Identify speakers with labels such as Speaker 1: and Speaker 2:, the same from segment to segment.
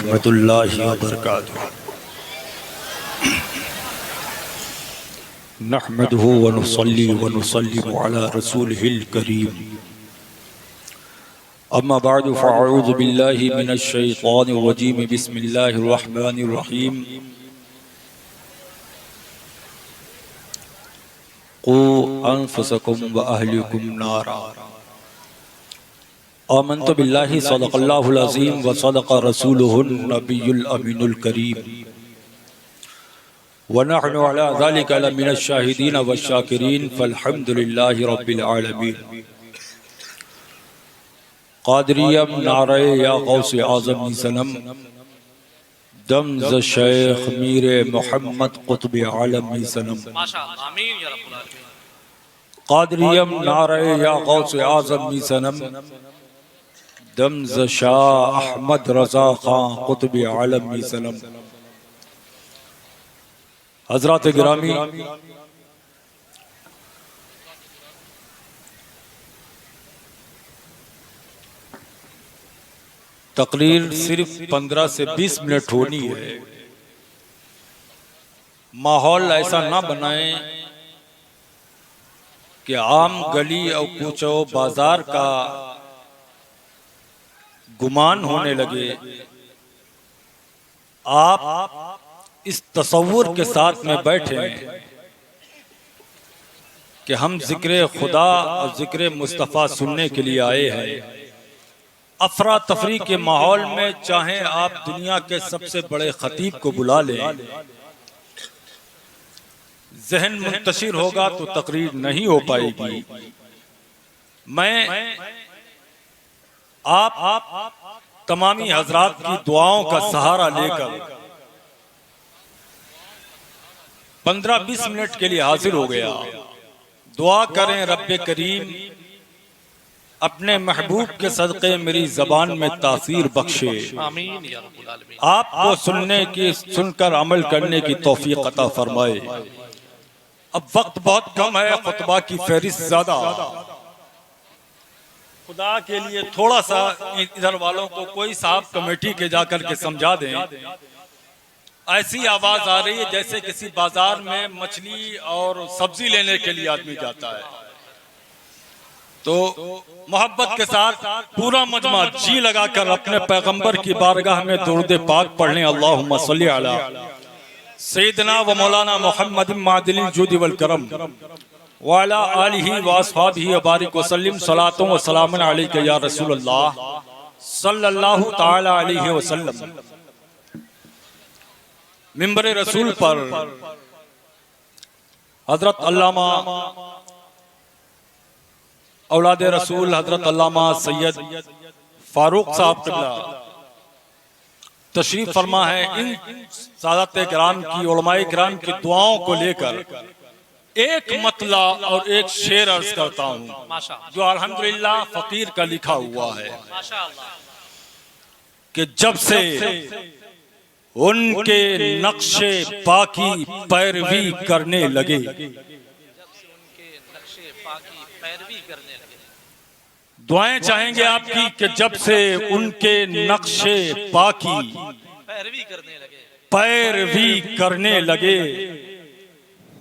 Speaker 1: रहमतुल्लाहि व बरकातुहू। नहमदुहु व नुसल्ली व नुसल्लिमु अला रसूलिहिल करीम। अम्मा बअदु फ़अऊज़ु बिल्लाहि मिनश शैतानिर रजीम। बिस्मिल्लाहिर रहमानिर रहीम। क़ू अनफुसकुम व अहलिकुम नारा। आमन्तु बिल्लाहि सदक़ल्लाहुल अज़ीम व सदक़ रसूलुहुन नबियुल अमीनुल करीम व नहनु अला ज़ालिका लमिनश शाहिदीन व शाकिरीन फ़ल्हम्दुलिल्लाहि रब्बिल आलमीन। क़ादिरियम नारे या ग़ौसे आज़म सनम दम शेख मीर मोहम्मद क़ुत्ब आलम सनम।
Speaker 2: माशाअल्लाह, आमीन या रब्बुल आलमीन।
Speaker 1: क़ादिरियम नारे या ग़ौसे आज़म सनम दम शाह अहमद रज़ा ख़ान क़ुत्ब आलम सनम। हज़रात गिरामी, तकरीर सिर्फ 15 से 20 मिनट होनी है। माहौल ऐसा ना बनाएं कि आम गली और कूचो बाजार का गुमान होने लगे। आप इस तसव्वुर के साथ में बैठे कि हम जिक्र खुदा और जिक्र मुस्तफ़ा सुनने के लिए आए हैं। अफरा तफरी के माहौल में चाहे आप दुनिया के सबसे बड़े खतीब को बुला लें, जहन मुंतशिर होगा तो तकरीर नहीं हो पाएगी। मैं आप तमामी हजरात की दुआओं का सहारा लेकर 15-20 मिनट के लिए हाजिर हो गया। दुआ करें रब्बे करीम अपने महबूब के सदक़े मेरी ज़बान में तासीर बख्शे।
Speaker 2: आमीन या रब्बुल आलमीन।
Speaker 1: आपको सुनकर अमल करने की तौफीक अता फरमाए। अब वक्त बहुत कम है, खुतबा की फहरिस्त ज्यादा। खुदा के लिए थोड़ा सा इधर वालों को कोई साहब कमेटी के जाकर के समझा दें। ऐसी आवाज आ रही है जैसे किसी बाजार में मछली और सब्जी लेने के लिए आदमी जाता है। तो मोहब्बत के साथ पूरा मजमा जी लगाकर अपने पैगंबर की बारगाह में दुरूद पाक पढ़ने। अल्लाहुम्मा सल्ली अला सय्यिदना व मौलाना मुहम्मद मादिनिल जुद वल करम व अला आलिहि व अस्हाबिहि व बारिक व सल्लिम सलातु व सलामुन अलैका या रसूलल्लाह सल्लल्लाहु तआला अलैहि वसल्लम। मिंबर रसूल पर हजरत अल्लामा औलाद रसूल हजरत अल्लामा सैयद फारूक साहब क़िबला तशरीफ फरमा है। इन सादात किराम की उलमाए किराम की दुआओं को लेकर एक मतला और एक शेर अर्ज करता हूँ जो अल्हम्दुलिल्लाह फकीर का लिखा हुआ है कि जब से उनके नक्शे पाकी पैरवी करने लगे, दुआएं चाहेंगे आपकी कि जब से उनके नक्शे पाकी पैरवी करने लगे,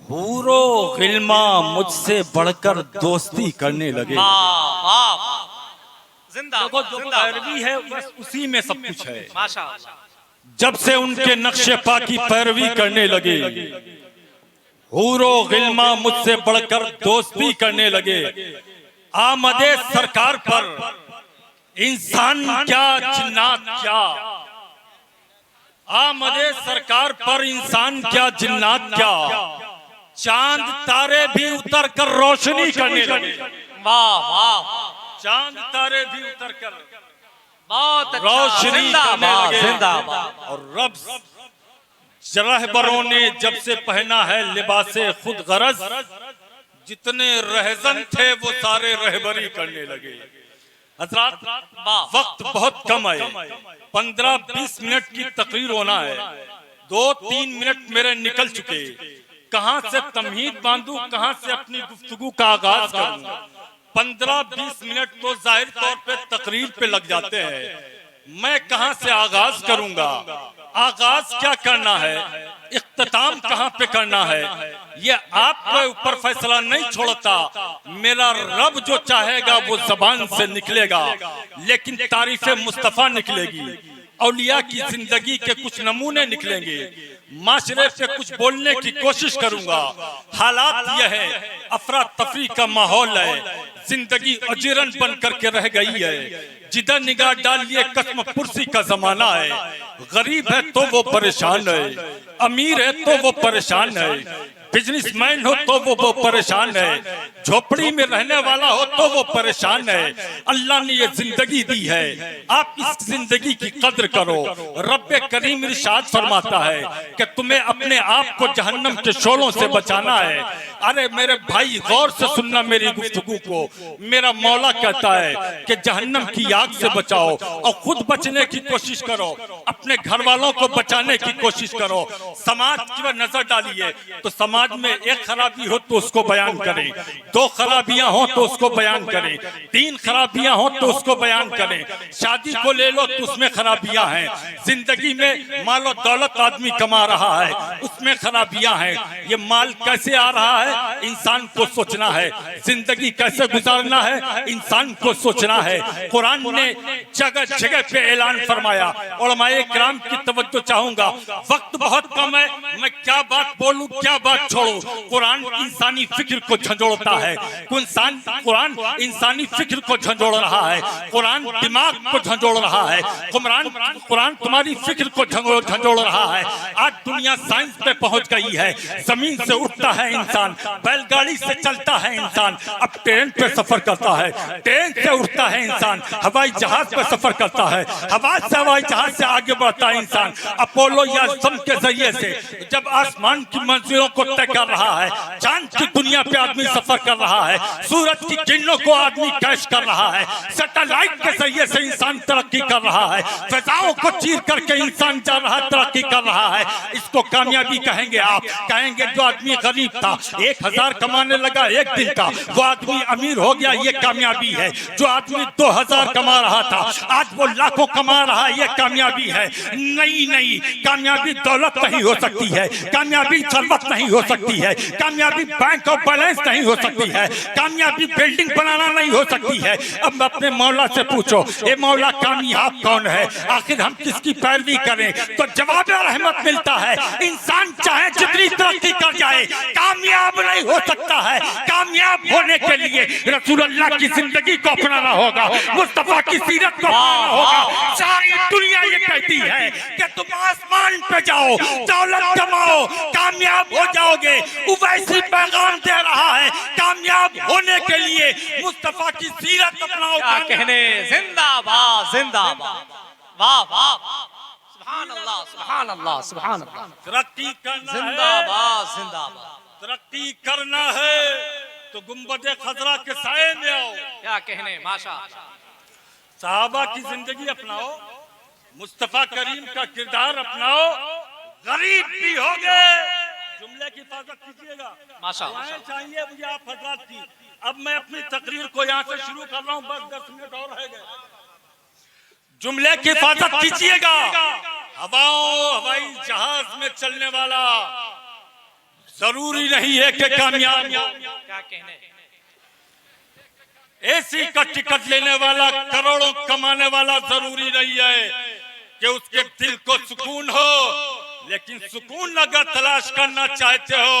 Speaker 1: हूरो गिल्मा मुझसे बढ़कर दोस्ती करने लगे। देखो जो पैरवी है बस उसी में सब कुछ है। जब से उनके नक्शे पाकी पैरवी करने लगे, हूरो गिल्मा मुझसे बढ़कर दोस्ती करने लगे। आमदे सरकार पर इंसान क्या जिन्नात क्या, आमदे सरकार पर इंसान क्या जिन्नात क्या, चांद तारे भी उतर कर रोशनी करने लगे।
Speaker 2: वाह वाह,
Speaker 1: चांद तारे भी उतर कर
Speaker 2: बहुत अच्छा,
Speaker 1: रोशनी करने लगे।
Speaker 2: जिंदाबाद।
Speaker 1: और रब रहबरों ने जब से पहना है लिबासे खुद गरज, जितने रहजन थे वो सारे रहबरी करने लगे। हजरात वक्त बहुत कम है, 15-20 मिनट की तकरीर होना है। 2-3 मिनट मेरे निकल चुके। कहां से तमहीद बांधूं, कहां से अपनी गुफ्तगू का आगाज करूं। 15-20 मिनट तो जाहिर तौर पे तकरीर पे लग जाते हैं, मैं कहां से आगाज करूंगा, आगाज क्या करना है, इख्तिताम कहां पे करना है, ये आपके ऊपर फैसला नहीं छोड़ता। मेरा रब जो चाहेगा वो जबान से निकलेगा, लेकिन तारीफे मुस्तफा निकलेगी, औलिया की जिंदगी के कुछ नमूने निकलेंगे, माशरे पे कुछ बोलने की कोशिश करूंगा। हालात यह है, अफरा तफरी का माहौल है, जिंदगी अजीरन बन करके रह गई है। जिधर निगाह डालिए कसम पुरसी का जमाना है। गरीब है तो वो परेशान है, अमीर है तो वो परेशान है, बिजनेसमैन हो तो वो परेशान है, झोपड़ी में रहने वाला हो तो वो परेशान है। अल्लाह ने ये जिंदगी दी है, आप इस जिंदगी की कद्र करो। रब्बे करीम इरशाद फरमाता है कि तुम्हें अपने आप को जहन्नम के शोलों से बचाना है। अरे मेरे भाई गौर से सुनना मेरी गुफ्तगू को। मेरा मौला कहता है कि जहन्नम की आग से बचाओ और खुद बचने की कोशिश करो, अपने घर वालों को बचाने की कोशिश करो। समाज की नजर डालिए तो समाज में एक खराबी हो तो उसको बयान करें, दो खराबियां हो तो उसको बयान करें, तीन खराबियां हो तो उसको बयान करें। शादी को ले लो तो उसमें खराबियां हैं, जिंदगी में माल और दौलत आदमी कमा रहा है उसमें खराबियां हैं। ये माल कैसे आ रहा है इंसान को सोचना है, जिंदगी कैसे गुजारना है इंसान को सोचना है। कुरान ने जगह जगह पे ऐलान फरमाया। उलमाए किराम की तवज्जो चाहूंगा, वक्त बहुत कम है, मैं क्या बात बोलूं क्या बात छोड़ो। कुरान इंसानी फिक्र को झंझोड़ता है, कुरान इंसानी फिक्र को झंझोड़ रहा है, कुरान दिमाग को झंझोड़ रहा है, कुरान तुम्हारी फिक्र को झंझोड़ रहा है। आज दुनिया साइंस पे पहुंच गई है, जमीन से उठता है इंसान, बैलगाड़ी से चलता है इंसान, अब ट्रेन पे सफर करता है, ट्रेन से उठता है इंसान, हवाई जहाज पे सफर करता है, हवाई जहाज से आगे बढ़ता है इंसान। अपोलो या सम के जरिए से जब आसमान की मंजिलों को तय कर रहा है, चांद की दुनिया पे आदमी सफर कर रहा है, सूरज की किरणों को आदमी कैश कर रहा है, सैटेलाइट के जरिए से इंसान तरक्की कर रहा है, फिजाओं को चीर करके इंसान जा रहा है, तरक्की कर रहा है। इसको कामयाबी कहेंगे आप? कहेंगे जो आदमी गरीब था 1000 कमाने लगा एक दिन का, वो आदमी अमीर हो गया, ये कामयाबी है। जो आदमी 2000 कमा रहा था आज वो लाखों कमा रहा है, ये कामयाबी है। नहीं, कामयाबी दौलत नहीं हो सकती है, कामयाबी सरबत नहीं हो सकती है, कामयाबी बैंक ऑफ बैलेंस नहीं हो सकती है, कामयाबी बिल्डिंग बनाना नहीं हो सकती है। अब अपने मौला से पूछो, ये मौला कामयाब कौन है? आखिर हम किसकी पैरवी करें? तो जवाब रहमत मिलता है, इंसान चाहे जितनी तरक्की कर जाए कामयाब नहीं हो सकता है। कामयाब होने के लिए रसूल अल्लाह की जिंदगी को अपनाना होगा, मुस्तफा की सीरत को अपनाना होगा। सारी दुनिया ये कहती है कि तुम आसमान पे जाओ, दौलत कमाओ, कामयाब हो जाओगे। उवैसी पैगाम दे रहा है, कामयाब होने के लिए मुस्तफा की सीरत अपनाओ।
Speaker 2: क्या कहने, जिंदाबाद जिंदाबाद, वाह वाह, सुभान अल्लाह सुभान अल्लाह सुभान अल्लाह।
Speaker 1: तरक्की करना है,
Speaker 2: जिंदाबाद जिंदाबाद,
Speaker 1: तरक्की करना है तो गुंबदे खजरा के साए में आओ।
Speaker 2: क्या कहने, माशा।
Speaker 1: सहाबा की जिंदगी अपनाओ, मुस्तफा करीम का किरदार अपनाओ, गरीब भी होगे। जुमले की हिफाजत कीजिएगा,
Speaker 2: माशा।
Speaker 1: चाहिए मुझे आप हजरात की। अब मैं अपनी तकरीर को यहाँ से शुरू कर रहा हूँ, बस 10 मिनट और रह गए। जुमले की हिफाजत कीजिएगा। हवाई जहाज में चलने वाला जरूरी नहीं है कि कामयाब।
Speaker 2: क्या कहने,
Speaker 1: एसी का टिकट लेने वाला, करोड़ों कमाने वाला जरूरी नहीं है कि उसके दिल को सुकून हो। लेकिन सुकून अगर तलाश करना चाहते हो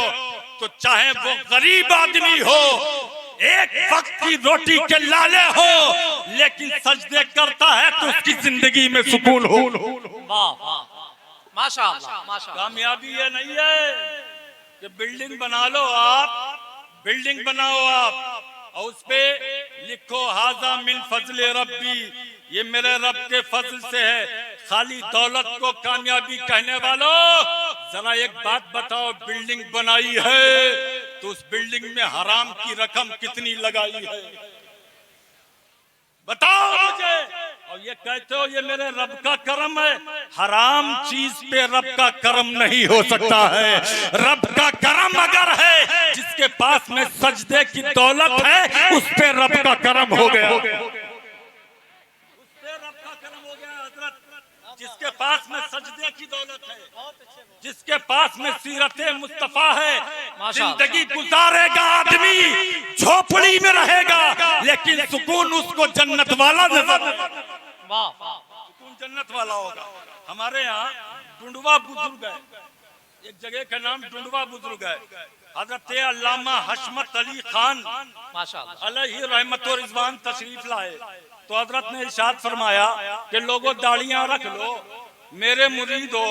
Speaker 1: तो चाहे वो गरीब आदमी हो, एक वक्त की रोटी के लाले हो, लेकिन सजदे करता है तो उसकी जिंदगी में सुकून हो।
Speaker 2: वाह वाह, माशाअल्लाह माशाअल्लाह।
Speaker 1: कामयाबी ये नहीं है कि बिल्डिंग बना लो आप, बिल्डिंग बनाओ आप और उस पे लिखो हाजा मिन फजले रब्बी, ये मेरे रब के फजल से है। खाली दौलत को कामयाबी कहने वालों, जरा एक बात बताओ, बिल्डिंग बनाई है तो उस बिल्डिंग में हराम की रकम कितनी लगाई है? बताओ मुझे। और ये कहते हो ये मेरे रब का करम है। हराम चीज पे रब का करम नहीं हो सकता है। रब का करम अगर है, जिसके पास में सजदे की दौलत है, उस पे रब का करम हो गया, उस पे रब का करम हो गया। जिसके पास में सजदे की दौलत है, जिसके पास में सीरत मुस्तफा है, जिंदगी गुजारेगा आदमी झोपड़ी में रहेगा, लेकिन सुकून उसको जन्नत वाला नजर, सुकून जन्नत वाला होगा। हमारे यहाँ डुंडवा बुजुर्ग है, एक जगह का नाम डुंडवा बुजुर्ग है, हजरत अल्लामा हशमत अली खान अलैहि रहमत व रिजवान तशरीफ लाए, तो हजरत ने इरशाद फरमाया कि लोगों दाढ़ियां रख लो, मेरे मुरीद हो,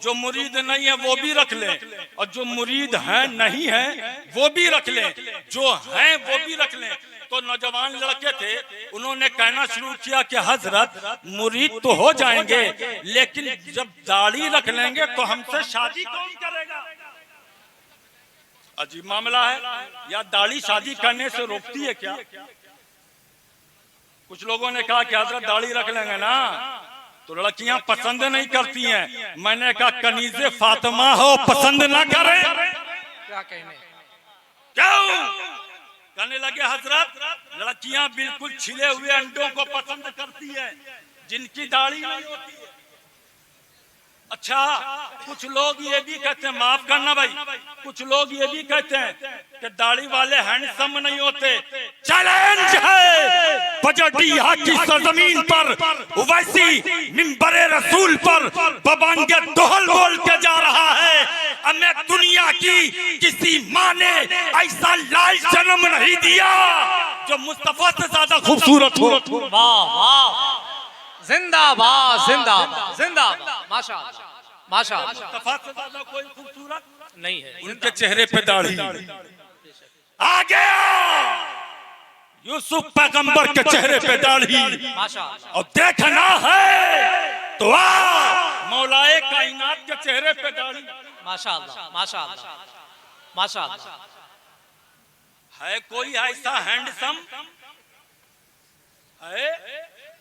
Speaker 1: जो मुरीद नहीं है वो भी रख लें, और जो मुरीद हैं नहीं है वो भी रख लें, जो हैं वो भी रख लें। तो नौजवान लड़के थे, उन्होंने कहना शुरू किया कि हजरत मुरीद तो हो जाएंगे, लेकिन जब दाढ़ी रख लेंगे तो हमसे शादी कौन करेगा? अजीब मामला है, या दाढ़ी शादी करने से रोकती है क्या? कुछ लोगों ने कहा कि हजरत दाढ़ी रख लेंगे ना तो लड़कियां पसंद नहीं करती हैं। मैंने कहा कनीज़े फातिमा हो, पसंद ना करें
Speaker 2: क्या कहने,
Speaker 1: क्यों? कहने लगे हजरत लड़कियां बिल्कुल छिले हुए अंडों को पसंद करती है, जिनकी दाढ़ी नहीं होती है। अच्छा, कुछ लोग ये भी कहते हैं, माफ करना भाई, कुछ लोग ये भी कहते हैं कि दाढ़ी वाले हैंडसम नहीं होते। चैलेंज है बजटिया की सरजमीन पर, वैसी मिंबरे रसूल पर बबांगे दोहल बोल के जा रहा है, हमें दुनिया की किसी माँ ने ऐसा लाल जन्म नहीं दिया जो मुस्तफा से ज्यादा खूबसूरत हो।
Speaker 2: वाह वाह, जिंदाबाद जिंदाबाद जिंदाबाद, माशाअल्लाह माशाअल्लाह।
Speaker 1: मुस्तफा से ज्यादा कोई खूबसूरत
Speaker 2: नहीं है,
Speaker 1: उनके चेहरे पे दाढ़ी। आ गया यूसुफ पैगंबर के चेहरे पे दाढ़ी,
Speaker 2: माशाअल्लाह।
Speaker 1: और देखना है तो मौलाए कायनात के चेहरे पे दाढ़ी,
Speaker 2: माशाअल्लाह माशाअल्लाह माशाअल्लाह।
Speaker 1: है कोई ऐसा हैंडसम है?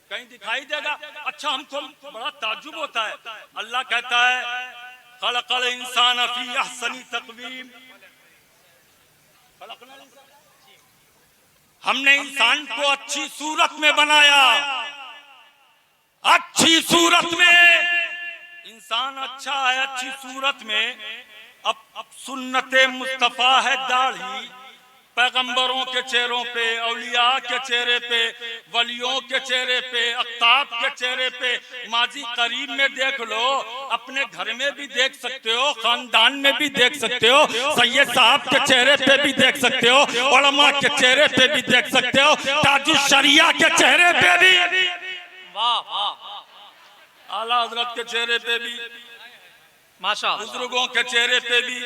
Speaker 1: कहीं दिखाई देगा? अच्छा, हमको बड़ा ताज्जुब होता है, अल्लाह कहता है खलक़ल इंसान फी अहसनी तक़वीम, हमने इंसान को अच्छी सूरत में बनाया, अच्छी सूरत में इंसान अच्छा है, अच्छी सूरत में। अब सुन्नते मुस्तफा है दाढ़ी, पैगंबरों के चेहरों पे, औलिया के चेहरे पे, वलियों के चेहरे पे, अख्ताब के चेहरे पे, माजी करीब में देख लो, अपने घर में भी देख सकते हो, खानदान में भी देख सकते हो, सैयद साहब के चेहरे पे भी देख सकते हो, उलमा के चेहरे पे भी देख सकते हो, ताजुल शरिया के चेहरे पे भी,
Speaker 2: वाह वाह,
Speaker 1: आला हजरत के चेहरे पे भी,
Speaker 2: माशाअल्लाह,
Speaker 1: बुजुर्गों के चेहरे पे भी।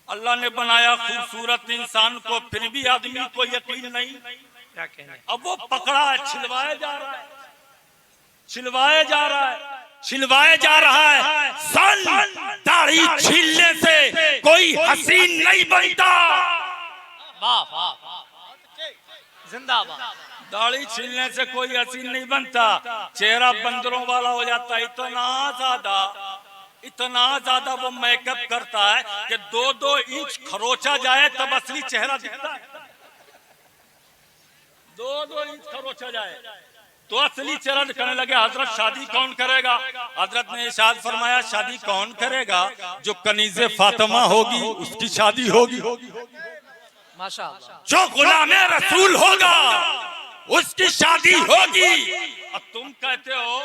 Speaker 1: अल्लाह ने बनाया खूबसूरत इंसान को, फिर भी आदमी को यकीन नहीं।
Speaker 2: क्या कहने,
Speaker 1: अब वो पकड़ा है, छिलवाया जा रहा है, छिलवाया जा रहा है, छिलवाया जा रहा है। सन दाढ़ी छीलने से कोई हसीन नहीं बनता।
Speaker 2: वाह वाह, जिंदाबाद।
Speaker 1: दाढ़ी छीलने से कोई हसीन नहीं बनता, चेहरा बंदरों वाला हो जाता है। इतना ज्यादा वो मेकअप करता है कि 2-2 इंच खरोचा जाए तब असली चेहरा दिखता है। 2-2 इंच खरोचा जाए तो असली चेहरा दिखने लगे। हजरत शादी कौन करेगा? हजरत ने इरशाद फरमाया शादी कौन करेगा? जो कनीज़े फातिमा होगी उसकी शादी होगी,
Speaker 2: माशाअल्लाह।
Speaker 1: जो गुलामे रसूल होगा उसकी शादी होगी। अब तुम कहते हो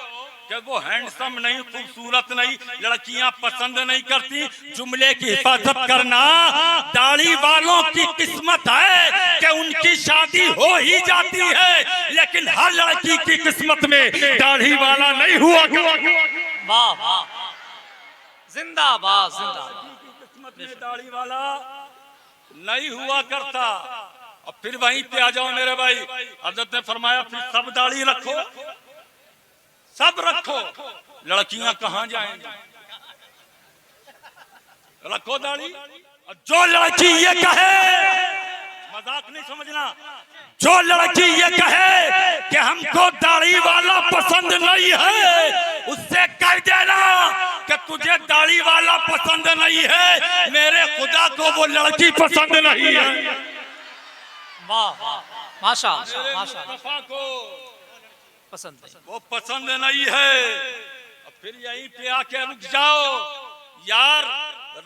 Speaker 1: कि वो हैंडसम नहीं, खूबसूरत नहीं, लड़कियां पसंद नहीं करती। जुमले की हिफाजत करना, दाढ़ी वालों की किस्मत है कि उनकी शादी हो ही जाती है, लेकिन हर लड़की की किस्मत में दाढ़ी वाला नहीं हुआ।
Speaker 2: वाह वाह, जिंदाबाद जिंदाबाद।
Speaker 1: किस्मत में दाढ़ी वाला नहीं हुआ करता। और फिर वहीं पे आ जाओ मेरे भाई, हजरत ने फरमाया फिर सब दाढ़ी रखो, सब रखो, लड़कियां कहां जाएंगी? रखो दाढ़ी। और जो लड़की ये कहे, मजाक नहीं समझना, जो लड़की ये कहे कि हमको दाढ़ी वाला पसंद नहीं है, उससे कह देना कि तुझे दाढ़ी वाला पसंद नहीं है, मेरे खुदा को वो लड़की पसंद नहीं है।
Speaker 2: वाह वाह, माशाअल्लाह माशाअल्लाह।
Speaker 1: मुस्तफा को
Speaker 2: पसंद नहीं।
Speaker 1: वो पसंद नहीं है। अब फिर यहीं पे आके रुक जाओ यार,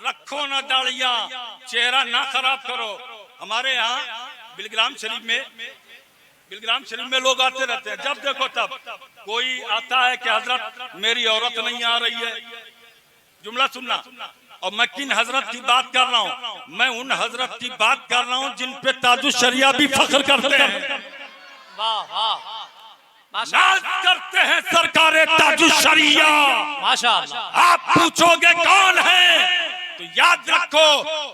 Speaker 1: रखो ना दाढ़ियां, चेहरा ना खराब करो। हमारे यहाँ बिलग्राम शरीफ में लोग आते रहते हैं, जब देखो तब कोई आता है कि हजरत मेरी औरत नहीं आ रही है। जुमला सुनना। और मैं किन हजरत की बात कर रहा हूँ? मैं उन हजरत की बात कर रहा हूँ जिन पे ताजुश शरिया भी फख्र करते हैं।
Speaker 2: वाह वाह,
Speaker 1: नाज करते हैं सरकारे ताजुश शरिया।
Speaker 2: माशाअल्लाह।
Speaker 1: आप पूछोगे कौन है, तो याद रखो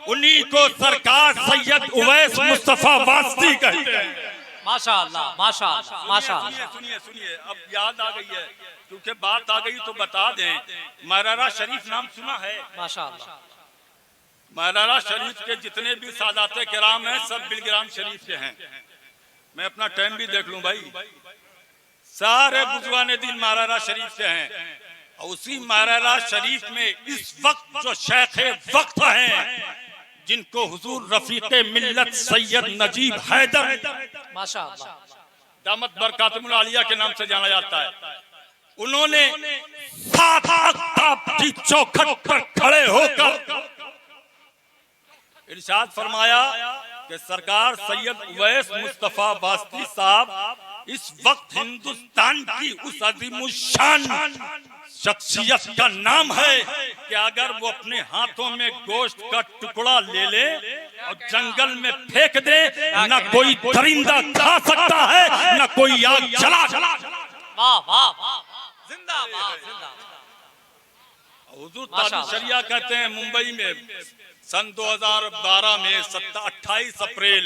Speaker 1: उन्हीं को सरकार सैयद उवैस मुस्तफा वास्ती कहते हैं।
Speaker 2: माशाअल्लाह माशाअल्लाह माशाअल्लाह।
Speaker 1: सुनिए सुनिए, अब याद आ गई है, क्योंकि बात आ गई तो बता दें। मरारा शरीफ नाम सुना है?
Speaker 2: माशाअल्लाह।
Speaker 1: मरारा शरीफ के जितने भी सादाते किराम हैं सब बिलग्राम शरीफ के हैं। मैं अपना टाइम भी देख लूं भाई, सारे बुजुर्गाने दिन मरारा शरीफ के हैं। और उसी मरारा शरीफ में इस वक्त जो शेखे वक्त हैं, जिनको हुजूर रफीके मिल्लत सैयद नजीब हैदर
Speaker 2: माशाअल्लाह
Speaker 1: दामत बरकातुल आलिया के नाम से जाना जाता है, उन्होंने 7 अख्ताब की चौखट पर खड़े होकर इरशाद फरमाया कि सरकार सैयद उवैस मुस्तफा वास्ती साहब इस वक्त हिंदुस्तान की उस अज़ीमुश्शान शख्सियत का नाम है कि अगर वो अपने हाथों में गोश्त का टुकड़ा ले ले और जंगल में फेंक दे, न कोई दरिंदा खा सकता है, न कोई आग जला।
Speaker 2: वाह वाह वाह, जिंदाबाद जिंदाबाद।
Speaker 1: हुजूर ताजुश शरिया कहते हैं मुंबई में सन 2012 में 28 अप्रैल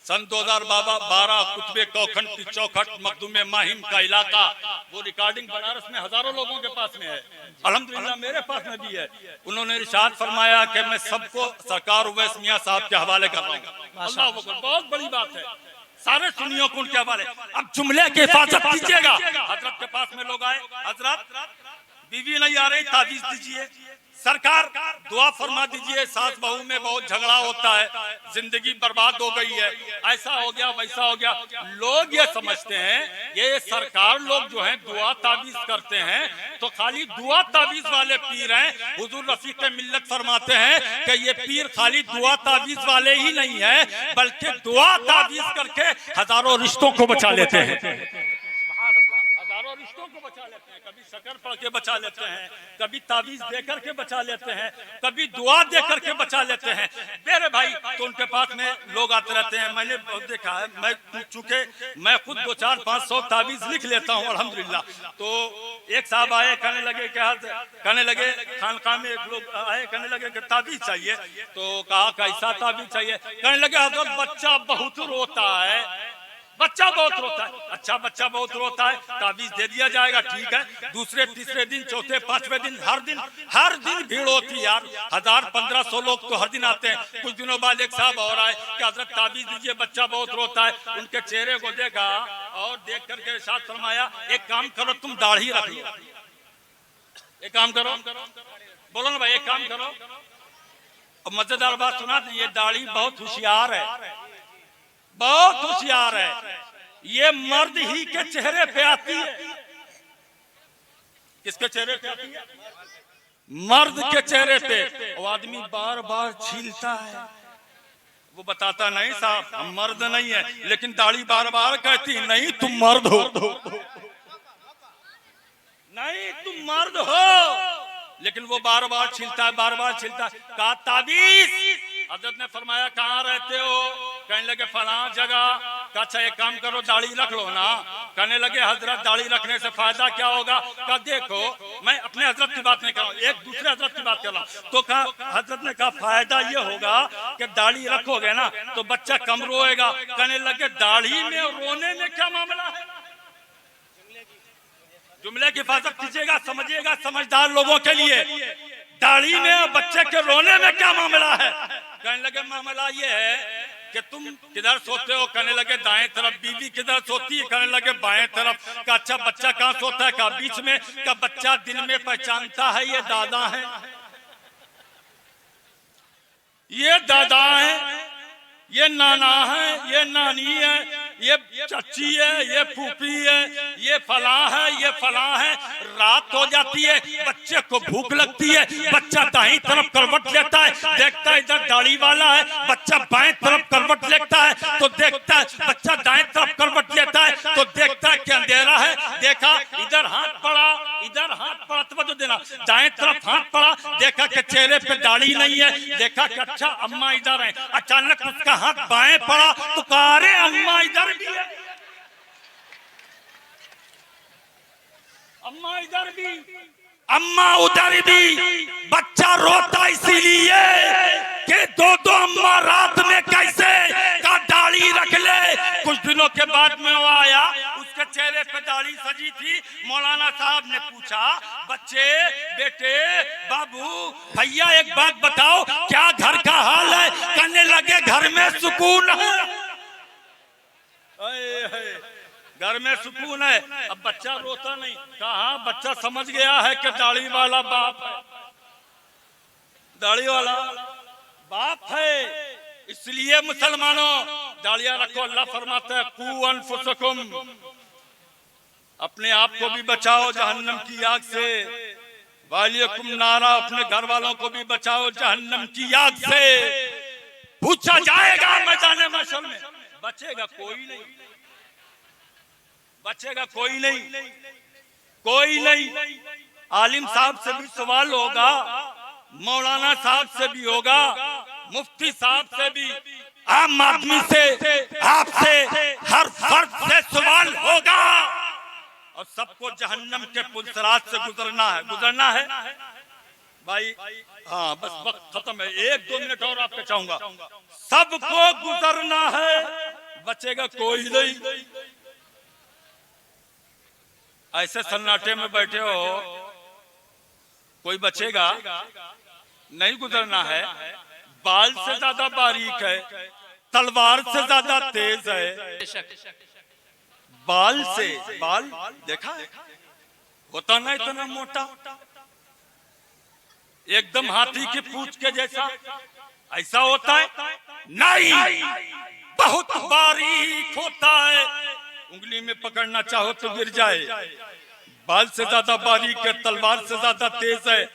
Speaker 1: सन 2012 कुतुबे कौखंड की चौखट मखदूमे माहिम का इलाका, वो रिकॉर्डिंग बनारस में हजारों लोगों के पास में है, अल्हम्दुलिल्लाह मेरे पास में भी है। उन्होंने इरशाद फरमाया कि मैं सबको सरकार उवैस मियां साहब के हवाले कर रहा हूँ। अल्लाह अकबर, बहुत बड़ी बात है, सारे सुन्नियों को उनके हवाले। अब जुमले की हिफाजत कीजिएगा। हजरत के पास में लोग आए, हजरत बीवी नहीं आ रही, ताबीज दीजिए, सरकार दुआ फरमा दीजिए, सास बहू में बहुत झगड़ा होता है, जिंदगी बर्बाद हो गई है, ऐसा हो गया वैसा हो गया। लोग ये समझते हैं ये सरकार लोग जो हैं दुआ ताबीज करते हैं तो खाली दुआ ताबीज वाले पीर हैं। हुजूर रफीक मिल्लत फरमाते हैं कि ये पीर खाली दुआ ताबीज वाले ही नहीं है, बल्कि दुआ ताबीज करके हजारों रिश्तों को बचा लेते हैं। हजारों रिश्तों को बचा लेते हैं, कभी शक्कर पढ़ के बचा लेते हैं, कभी ताबीज दे करके बचा लेते हैं, कभी दुआ दे करके बचा लेते हैं। मेरे भाई तो उनके पास में लोग आते रहते हैं, मैंने बहुत देखा है। मैं चूंकि मैं खुद 200-400-500 ताबीज लिख लेता हूँ अल्हम्दुलिल्लाह। तो एक साहब आए, कहने लगे खानकाह में एक लोग आए, कहने लगे कि ताबीज चाहिए। तो कहा कैसा ताबीज चाहिए? कहने लगे हजरत बच्चा बहुत रोता है, बच्चा बहुत रोता है। अच्छा बच्चा बहुत रोता है, ताबीज दे दिया जाएगा, ठीक है। दूसरे तीसरे दिन चौथे पांचवें दिन हर दिन भीड़ होती है यार, 1000-1500 लोग तो हर दिन आते हैं। कुछ दिनों बाद एक साहब और आए कि हजरत ताबीज दीजिए, बच्चा बहुत रोता है। उनके चेहरे को देखा और देख करके इरशाद फरमाया, एक काम करो तुम दाढ़ी रख लो, एक काम करो, बोलो ना भाई, एक काम करो। अब मजेदार बात सुना, ये दाढ़ी बहुत होशियार है, बहुत होशियार है। ये मर्द ही के चेहरे पे आती है। किसके चेहरे पे आती है? मर्द के चेहरे पे। वो आदमी बार बार छीलता है, वो बताता नहीं साहब हम मर्द नहीं है, लेकिन दाढ़ी बार बार कहती नहीं तुम मर्द हो, नहीं तुम मर्द हो, लेकिन वो बार बार छीलता है, बार बार छीलता है। कहा ताबीज, हजरत ने फरमाया कहाँ रहते हो? कहने लगे फलां जगह। अच्छा एक काम करो दाढ़ी रख लो ना। कहने लगे हजरत दाढ़ी रखने से फायदा क्या होगा? कहा देखो मैं अपने हजरत की बात नहीं कर रहा हूँ, एक दूसरे हजरत की बात कर रहा हूँ। तो कहा हजरत ने कहा फायदा ये होगा कि दाढ़ी रखोगे ना तो बच्चा कम रोएगा। कहने लगे दाढ़ी में रोने में क्या मामला है? जुमले की हिफाजत कीजिएगा, समझिएगा समझदार लोगों के लिए। दाढ़ी में और बच्चे के रोने में क्या मामला है? कहने लगे मामला ये है कि तुम किधर सोते हो? कहने लगे दाएं तरफ। बीवी किधर सोती है? कहने लगे बाएं तरफ। का अच्छा बच्चा कहाँ सोता है? का बीच में। का बच्चा दिन में पहचानता है ये दादा है, ये दादा है, ये नाना है, ये नानी है, ये चच्ची है, ये फूफी है, ये फला है, ये फला है। रात हो जाती है, बच्चे को भूख लगती है, बच्चा दाईं तरफ करवट लेता है, देखता है इधर दाढ़ी वाला है, बच्चा बाएं तरफ करवट लेता है तो देखता है, बच्चा दाएं तरफ करवट लेता है तो देखता है कि अंधेरा है। देखा इधर हाथ पड़ा, इधर हाथ पड़ा, तो देना दाएं तरफ हाथ पड़ा, देखा कि चेहरे पे दाढ़ी नहीं है, देखा कि अच्छा अम्मा इधर है। अचानक उसका हाथ बाएं पड़ा तो कहा अरे अम्मा इधर भी है, अम्मा इधर भी, अम्मा उधर भी। बच्चा रोता इसीलिए कि दो दो अम्मा रात में कैसे का दाढ़ी रख ले। कुछ दिनों के बाद में वो आया, उसके चेहरे पे दाढ़ी सजी थी। मौलाना साहब ने पूछा, बच्चे, बेटे, बाबू, भैया एक बात बताओ, क्या घर का हाल है? कहने लगे घर में सुकून है, घर में सुकून है। अब बच्चा रोता नहीं, कहा बच्चा समझ गया है कि दाढ़ी वाला बाप है, दाढ़ी वाला बाप है। इसलिए मुसलमानों दाढ़ियां रखो। अल्लाह फरमाता है कू अनफुसकुम, अपने आप को भी बचाओ जहन्नम की आग से, वालियकुम नारा, अपने घर वालों को भी बचाओ जहन्नम की आग से। पूछा जाएगा मैदान महशर में, बचेगा कोई नहीं, बचेगा कोई नहीं, कोई नहीं। आलिम साहब से भी सवाल होगा, मौलाना साहब से भी होगा, मुफ्ती साहब से भी, आम आदमी से, आपसे, हर फर्द से सवाल होगा। और सबको जहन्नम के पुलसरात से गुजरना है, गुजरना है भाई। हाँ बस वक्त खत्म है, 1-2 मिनट और आपको चाहूंगा। सबको गुजरना है, बचेगा कोई नहीं। ऐसे सन्नाटे में बैठे हो, कोई बचेगा नहीं, गुजरना है। बाल से ज्यादा बारीक है, तलवार से ज्यादा तेज है। बाल से, बाल देखा है, होता ना इतना मोटा, एकदम हाथी की पूंछ के जैसा, ऐसा होता है नहीं, बहुत बारीक होता है, उंगली में पकड़ना चाहो तो गिर जाए। बाल से ज्यादा बारीक है, तलवार से ज्यादा तेज है।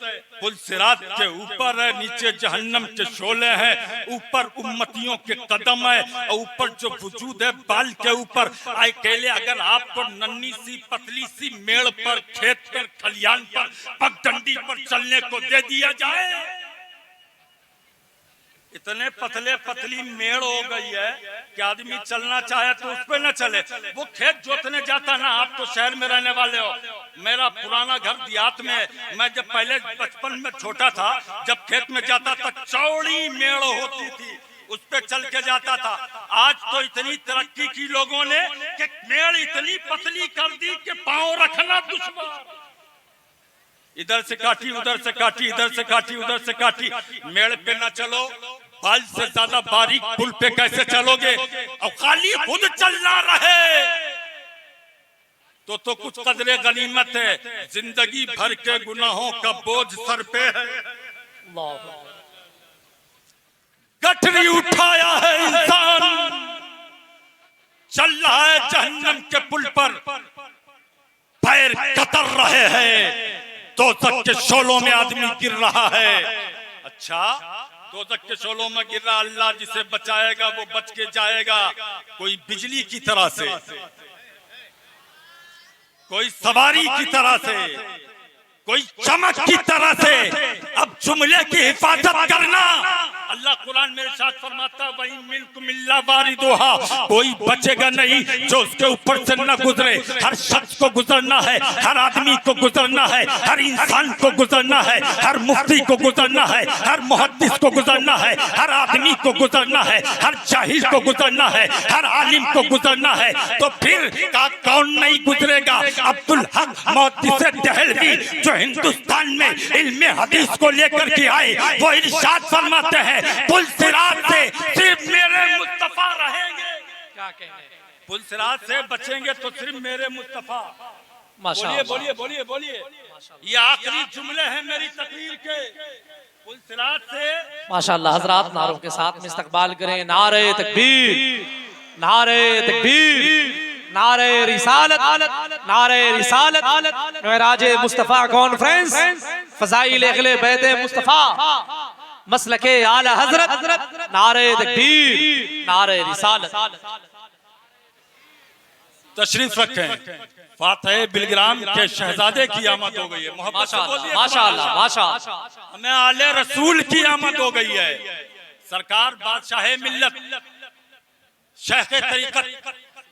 Speaker 1: पुल सिरात के ऊपर है, नीचे जहन्नम के शोले हैं, ऊपर उम्मतियों के कदम है, और ऊपर जो वजूद है बाल के ऊपर। अकेले अगर आपको नन्ही सी पतली सी मेड़ पर, खेत पर, खलियान पर, पगडंडी पर चलने को दे दिया जाए, इतने पतले पतली मेड़ हो गई है कि आदमी चलना चाहे तो उस पर न चले। वो खेत जोतने जाता ना, आप तो शहर में रहने वाले हो, मेरा पुराना घर देहात में, मैं जब पहले बचपन में छोटा था, जब खेत में जाता था चौड़ी मेड़ होती थी, उस पे चल के जाता था। आज तो इतनी तरक्की की लोगों ने कि मेड़ इतनी पतली कर दी कि पांव रखना दुश्मन, इधर से काटी, उधर से काटी, इधर से काटी, उधर से काटी। मेड़ पे ना चलो, बाल से ज्यादा बारीक पुल पे कैसे चलोगे? और खाली खुद चलना रहे तो कुछ कदरे गनीमत है। जिंदगी भर के गुनाहों का बोझ सर पे है, गठरी उठाया है इंसान, चल रहा है जहन्नम के पुल पर, पैर कतर रहे हैं, दोज़ख के शोलों में आदमी गिर रहा है। अच्छा, दोज़ख के शोलों में गिर रहा, अल्लाह जिसे बचाएगा वो बच के जाएगा। कोई बिजली की तरह से, कोई सवारी की तरह से, कोई चमक की तरह से। अब जुमले की हिफाजत करना, अल्लाह कुरान में इरशाद फरमाता वही मिल्क मिल्ला वारिदुहा, कोई बचेगा नहीं जो उसके ऊपर से न गुजरे। हर शख्स को गुजरना है, हर आदमी को गुजरना है, हर इंसान को गुजरना है, हर मुफ्ती को गुजरना है, हर मुहद्दिस को गुजरना है, हर आदमी को गुजरना है, हर जाहिल को गुजरना है, हर आलिम को गुजरना है। तो फिर कौन नहीं गुजरेगा? अब्दुल हक मुहद्दिस देहलवी जो हिंदुस्तान में इल्मे हदीस को लेकर के आए, वो इरशाद फरमाते हैं पुल सिरात से सिर्फ मेरे मुस्तफा रहेंगे। क्या कहने? पुल सिरात से बचेंगे तो सिर्फ मेरे मुस्तफा। बोलिए बोलिए बोलिए बोलिए, ये आखिरी जुमले हैं मेरी तकरीर के। पुल सिरात से
Speaker 2: माशाअल्लाह। हजरात नारों के साथ में इस्तकबाल करें, नारे तकबीर, नारे तकबीर, नारे रिसालत, नारे रिसालत। मेराज मुस्तफ़ा कॉन्फ्रेंस, फज़ाइल अहले बैत मुस्तफ़ा, मसलके आला हजरत, नारे तकबीर, नारे रिसालत।
Speaker 1: तशरीफ रखें। फातह बिलग्राम के शहजादे की आमद हो गई है। मोहब्बत से बोलिए
Speaker 2: माशाअल्लाह, माशाअल्लाह।
Speaker 1: हमें आले रसूल की आमद हो गई है। सरकार बादशाह मिल्लत, शेख तरीकत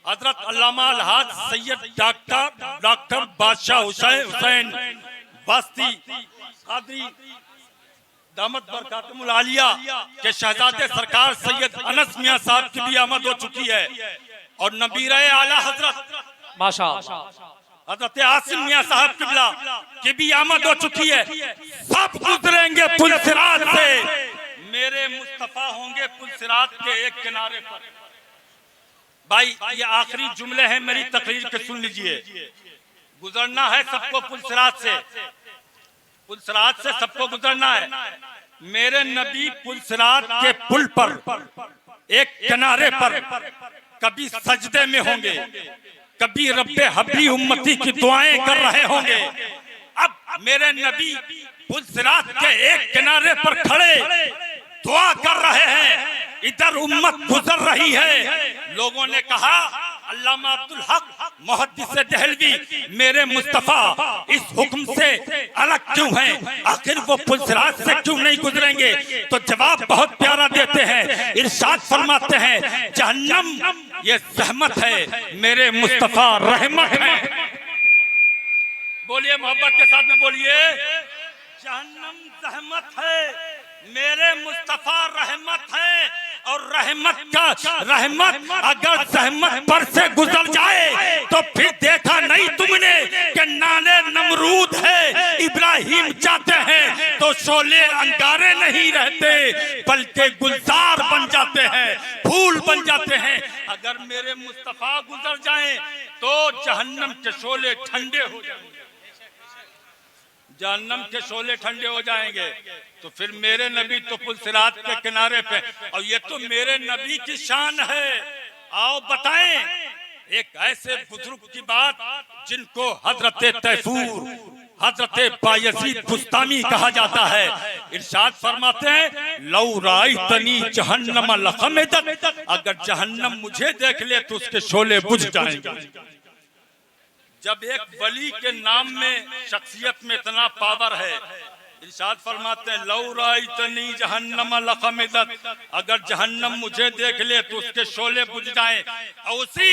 Speaker 1: हजरत अल्लामा अलहाज सैयद डॉक्टर बादशाह हुसैन वास्ती कादरी दामत बरकातुल आलिया के शहजादे सरकार सैयद अनस मियां साहब की भी आमद हो चुकी है। और नबीर आला हजरत
Speaker 2: माशाअल्लाह
Speaker 1: हजरत आसिम मियां साहब किबला की भी आमद हो चुकी है। सब गुजरेंगे पुल सिरात से, मेरे मुस्तफा होंगे पुल सिरात के एक किनारे पर। भाई ये आखिरी जुमले हैं मेरी तकरीर के, सुन लीजिए। गुजरना है सबको पुल सिरात से, पुल सिरात से सबको गुजरना है। मेरे नबी पुल सिरात के पुल पर एक किनारे पर कभी सजदे में होंगे, कभी रब्बे हबली उम्मती की दुआएं कर रहे होंगे। अब मेरे नबी पुल सिरात के एक किनारे पर खड़े दुआ कर रहे हैं, इधर उम्मत गुजर रही है। लोगों ने कहा अल्लामा अब्दुल हक मुहद्दिस देहलवी मेरे मुस्तफा इस हुक्म से अलग क्यों हैं, आखिर वो पुल सिरात से क्यों नहीं गुजरेंगे? तो जवाब बहुत प्यारा देते हैं, इरशाद फरमाते हैं जहन्नम ये रहमत है, मेरे मुस्तफा रहमत है। बोलिए मोहब्बत के साथ में बोलिए, जहन्नम रहमत है, मेरे मुस्तफा रहमत है। और रहमत अगर रहमत पर से गुजर जाए तो फिर देखा नहीं तुमने कि नाले नमरूद है, इब्राहिम चाहते हैं तो शोले अंगारे नहीं रहते बल्कि गुलजार बन जाते हैं, फूल बन जाते हैं। अगर मेरे मुस्तफा गुजर जाएं तो जहन्नम के शोले ठंडे हो जाएंगे, जहन्नम के शोले ठंडे हो जाएंगे। तो फिर मेरे नबी तो पुल सिरात के किनारे पे, और ये तो मेरे नबी की शान है। आओ बताएं एक ऐसे बुजुर्ग की बात जिनको हजरत तैफूर, हजरत बायजीद बुस्तामी कहा जाता है। इरशाद फरमाते हैं लौ राइतनी जहन्नम लखमिदत, अगर जहन्नम मुझे देख ले तो उसके शोले बुझ जाएंगे। जब एक वली के नाम में शख्सियत में इतना पावर है, इरशाद फरमाते हैं लौ राइतनी जहन्नम लखमिदत, अगर जहन्नम मुझे देख ले तो उसके शोले बुझ जाएं। और उसी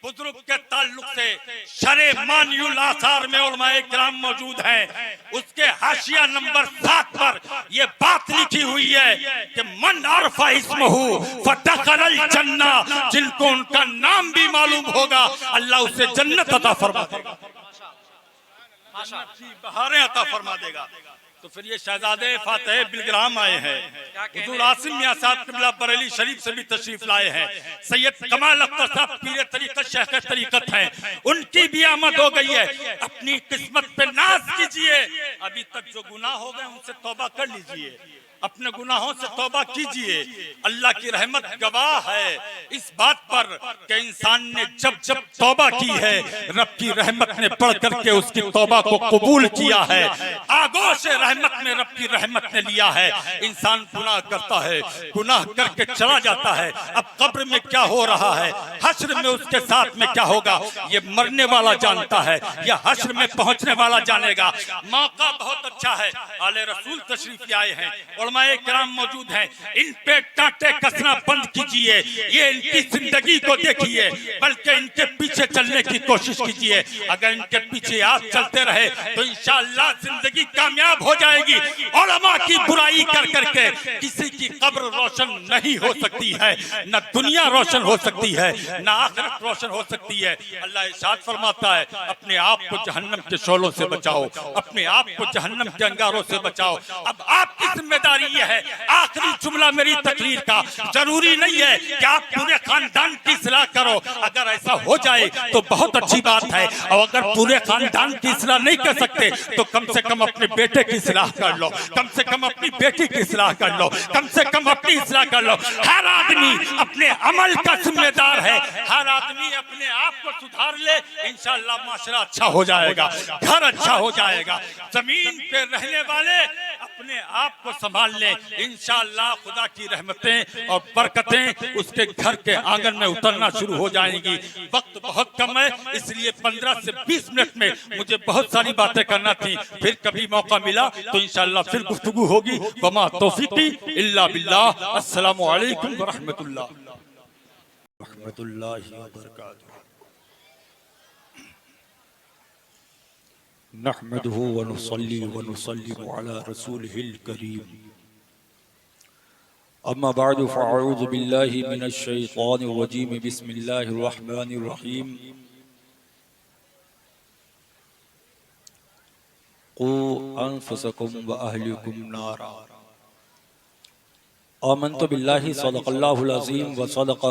Speaker 1: बुजुर्ग के ताल्लुक से शरे मानियुल आसार में उलमाए किराम मौजूद हैं, उसके हाशिया नंबर 7 पर यह बात लिखी हुई है कि मन अरफा इस्महु फदखलल जन्ना, जिनको उनका नाम भी मालूम होगा अल्लाह उसे जन्नत अता फरमा देगा, बहारें अता फरमा देगा। तो फिर ये शहजादे फातह बिलग्राम आए हैं, हुजूर आसिम मियां साहब किबला बरेली शरीफ से भी तशरीफ लाए हैं, सैयद कमाल अख्तर साहब पीर तरीकत शेख तरीकत हैं, उनकी भी आमद हो गई है। अपनी किस्मत पे नाज कीजिए, अभी तक जो गुनाह हो गए उनसे तौबा कर लीजिए, अपने गुनाहों से तौबा कीजिए। अल्लाह की रहमत गवाह है इस बात पर कि इंसान ने जब जब तौबा की है रब की रहमत ने पढ़ करके उसकी तौबा को कबूल किया है, आगोश रहमत में रब की रहमत ने लिया है। इंसान गुनाह करता है, गुनाह करके चला जाता है, अब कब्र में क्या हो रहा है, हश्र में उसके साथ में क्या होगा ये मरने वाला जानता है या हश्र में पहुंचने वाला जानेगा। मौका बहुत अच्छा है, आले रसूल तशरीफ लाए हैं, उलमाए किराम मौजूद हैं, इन पे कांटे कसना बंद कीजिए, ये इनकी जिंदगी को देखिए, बल्कि इनके पीछे चलने की कोशिश कीजिए। अगर इनके पीछे आप चलते रहे तो इंशाअल्लाह जिंदगी कामयाब हो जाएगी। उलमा की बुराई कर करके किसी की कब्र रोशन नहीं हो सकती है, न दुनिया रोशन हो सकती है, न आखिरत रोशन हो सकती है। अल्लाह इरशाद फरमाता है अपने आप को जहन्नम के शोलों से बचाओ, अपने आप को जहन्नम के अंगारों से बचाओ। अब आपकी जिम्मेदारी ये है, आखिरी जुमला मेरी तकरीर का, जरूरी नहीं है कि आप पूरे खानदान की इस्लाह करो, अगर ऐसा हो जाए तो बहुत अच्छी बात है, और अगर पूरे खानदान की इस्लाह नहीं कर सकते तो कम से कम अपने बेटे की इस्लाह कर लो, कम से कम अपनी बेटी की इस्लाह कर लो, कम से कम अपनी इस्लाह कर लो। हर आदमी अपने अमल का जिम्मेदार है, हर आदमी अपने आप को सुधार ले, इंशाअल्लाह माशरा अच्छा हो जाएगा, घर अच्छा हो जाएगा। जमीन पे रहने वाले अपने आप को संभाल ले, इंशाअल्लाह खुदा की रहमतें और बरकतें उसके घर के आंगन में उतरना शुरू हो जाएंगी। वक्त बहुत कम है, इसलिए 15 से 20 मिनट में मुझे बहुत सारी बातें करना थी, फिर कभी मौका मिला तो इंशाअल्लाह फिर गुफ्तगू होगी। वमा तौफीकी इल्ला बिल्लाह। अस्सलामु अलैकुम व रहमतुल्लाह व बरकातुहू। नहमदुहु व नुसल्ली व नुसल्लिमु अला रसूलिहिल करीम। अम्मा बअदु फ़अऊज़ु बिल्लाहि मिनश शैतानिर रजीम। बिस्मिल्लाहिर रहमानिर रहीम। क़ू अनफुसकुम व अहलिकुम नारा। आमन्तु बिल्लाहि सदक़ल्लाहुल अज़ीम व सदक़